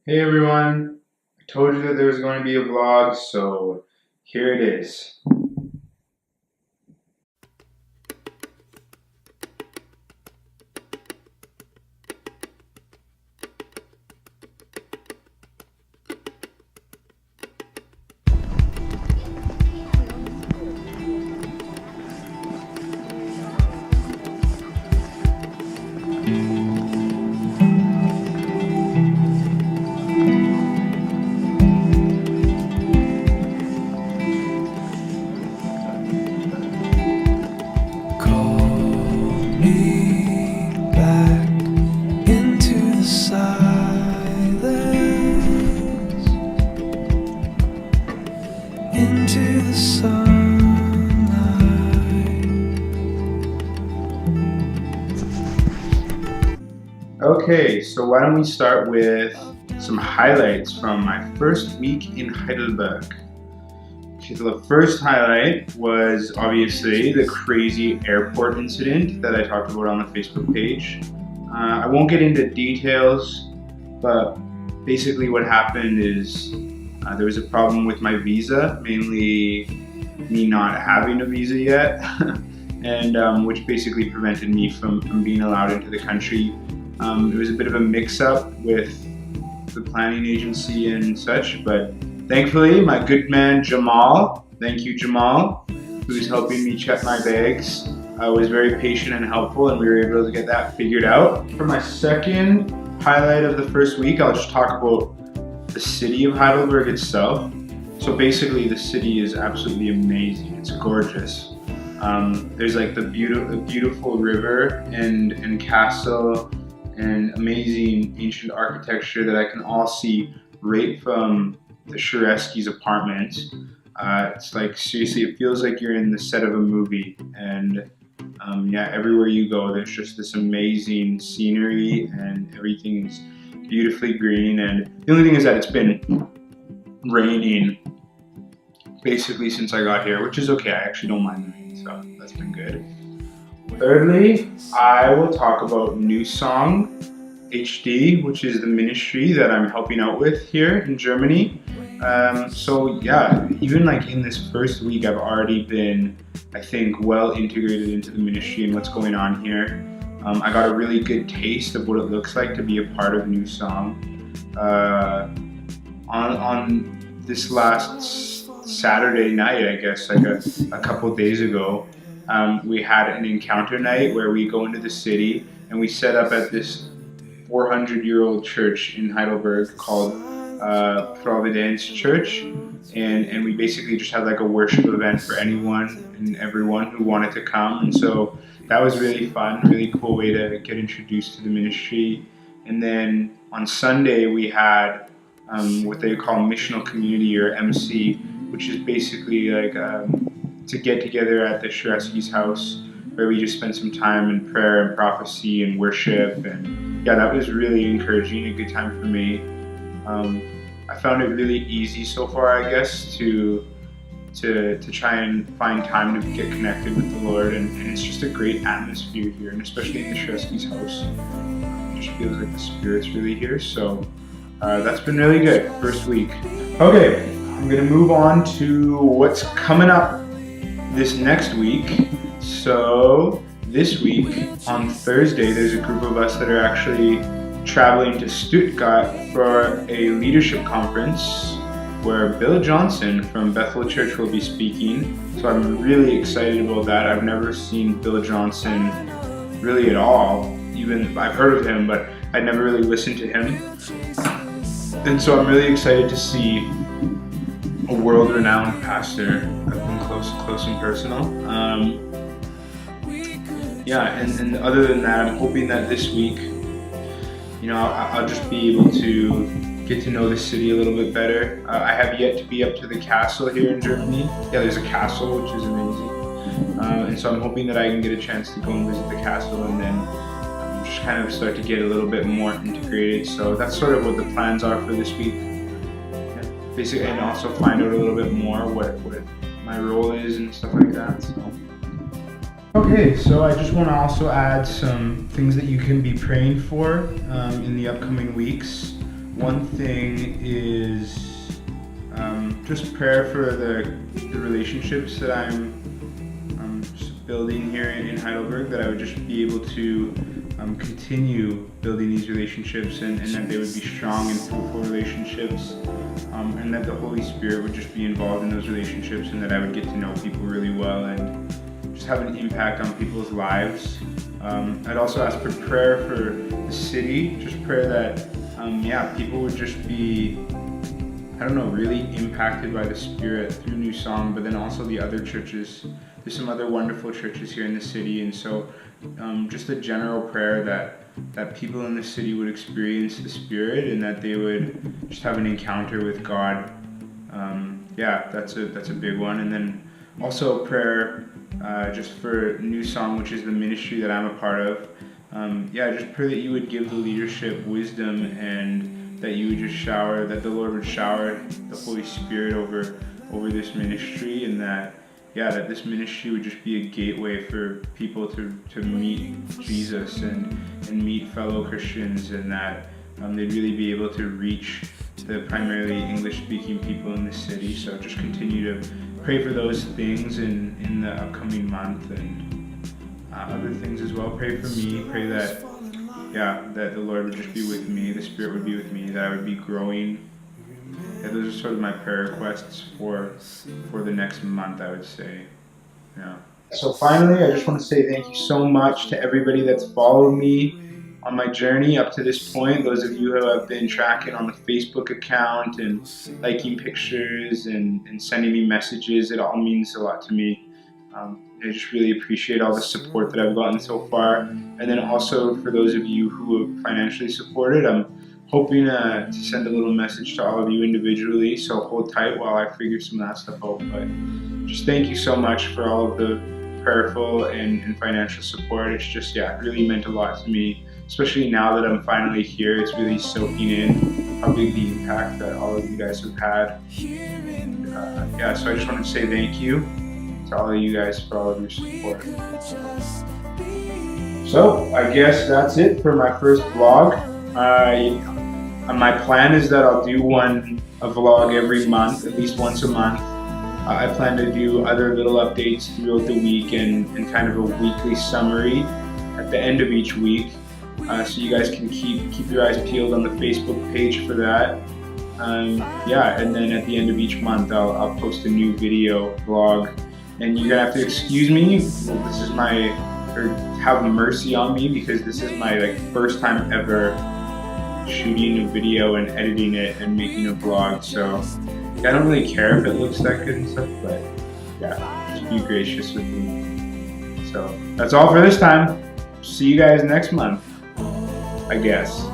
Hey everyone, I told you that there was going to be a vlog, so here it is. Call me back into the silence, into the sunlight. Okay, so why don't we start with some highlights from my first week in Heidelberg. Okay, so the first highlight was obviously the crazy airport incident that I talked about on the Facebook page. I won't get into details, but basically what happened is there was a problem with my visa, mainly me not having a visa yet, and which basically prevented me from being allowed into the country. It was a bit of a mix-up with the planning agency and such, but thankfully my good man Jamal, thank you Jamal, who's helping me check my bags, was very patient and helpful, and we were able to get that figured out. For my second highlight of the first week, I'll just talk about the city of Heidelberg itself. So basically the city is absolutely amazing, it's gorgeous. There's like the beautiful river and castle and amazing ancient architecture that I can all see right from the Shureski's apartment. It's like seriously, it feels like you're in the set of a movie, and yeah, everywhere you go, there's just this amazing scenery, and everything's beautifully green. And the only thing is that it's been raining basically since I got here, which is okay. I actually don't mind the rain, so that's been good. Thirdly, I will talk about New Song HD, which is the ministry that I'm helping out with here in Germany. So yeah, even like in this first week, I've already been, I think, well integrated into the ministry and what's going on here. I got a really good taste of what it looks like to be a part of New Song. On this last Saturday night, I guess, like a couple days ago, we had an encounter night where we go into the city and we set up at this 400-year-old church in Heidelberg called Providence Church, and we basically just had like a worship event for anyone and everyone who wanted to come. And so that was really fun, really cool way to get introduced to the ministry. And then on Sunday we had what they call missional community, or MC, which is basically like to get together at the Shureski's house, where we just spent some time in prayer and prophecy and worship. And yeah, that was really encouraging, a good time for me. I found it really easy so far, I guess, to try and find time to get connected with the Lord, and it's just a great atmosphere here, and especially in the Shureski's house. It just feels like the Spirit's really here, so that's been really good, first week. Okay, I'm gonna move on to what's coming up this next week. So this week on Thursday, there's a group of us that are actually traveling to Stuttgart for a leadership conference where Bill Johnson from Bethel Church will be speaking. So I'm really excited about that. I've never seen Bill Johnson really at all. Even I've heard of him, but I'd never really listened to him. And so I'm really excited to see a world-renowned pastor up and close and personal. Yeah, and other than that, I'm hoping that this week, you know, I'll just be able to get to know the city a little bit better. I have yet to be up to the castle here in Germany. Yeah, there's a castle, which is amazing. And so I'm hoping that I can get a chance to go and visit the castle, and then just kind of start to get a little bit more integrated. So that's sort of what the plans are for this week. Basically, and also find out a little bit more what my role is and stuff like that. So. Okay, so I just want to also add some things that you can be praying for in the upcoming weeks. one thing is just prayer for the relationships that I'm just building here in Heidelberg, that I would just be able to continue building these relationships, and that they would be strong and fruitful relationships, and that the Holy Spirit would just be involved in those relationships, and that I would get to know people really well and just have an impact on people's lives. I'd also ask for prayer for the city, just prayer that people would just be, really impacted by the Spirit through New Song, but then also the other churches. There's some other wonderful churches here in the city, and so just a general prayer that people in the city would experience the Spirit, and that they would just have an encounter with God. That's a big one. And then also prayer just for New Song, which is the ministry that I'm a part of. Just pray that you would give the leadership wisdom, and that you would just that the Lord would shower the Holy Spirit over this ministry, and that this ministry would just be a gateway for people to meet Jesus and meet fellow Christians, and that they'd really be able to reach the primarily English-speaking people in the city. So just continue to pray for those things in the upcoming month, and other things as well. Pray for me. Pray that the Lord would just be with me, the Spirit would be with me, that I would be growing. Those are sort of my prayer requests for the next month, I would say. So finally, I just want to say thank you so much to everybody that's followed me on my journey up to this point. Those of you who have been tracking on the Facebook account and liking pictures and sending me messages, it all means a lot to me. I just really appreciate all the support that I've gotten so far. And then also for those of you who have financially supported, I'm hoping to send a little message to all of you individually, so hold tight while I figure some of that stuff out. But just thank you so much for all of the prayerful and financial support. It's just, really meant a lot to me, especially now that I'm finally here. It's really soaking in how big the impact that all of you guys have had. And, so I just want to say thank you to all of you guys for all of your support. So I guess that's it for my first vlog. My plan is that I'll do a vlog every month, at least once a month. I plan to do other little updates throughout the week and kind of a weekly summary at the end of each week. So you guys can keep your eyes peeled on the Facebook page for that. And then at the end of each month, I'll post a new video vlog. And you're gonna have to excuse me. Have mercy on me, because this is my first time ever shooting a video and editing it and making a vlog. So I don't really care if it looks that good and stuff, but just be gracious with me. So that's all for this time. See you guys next month, I guess.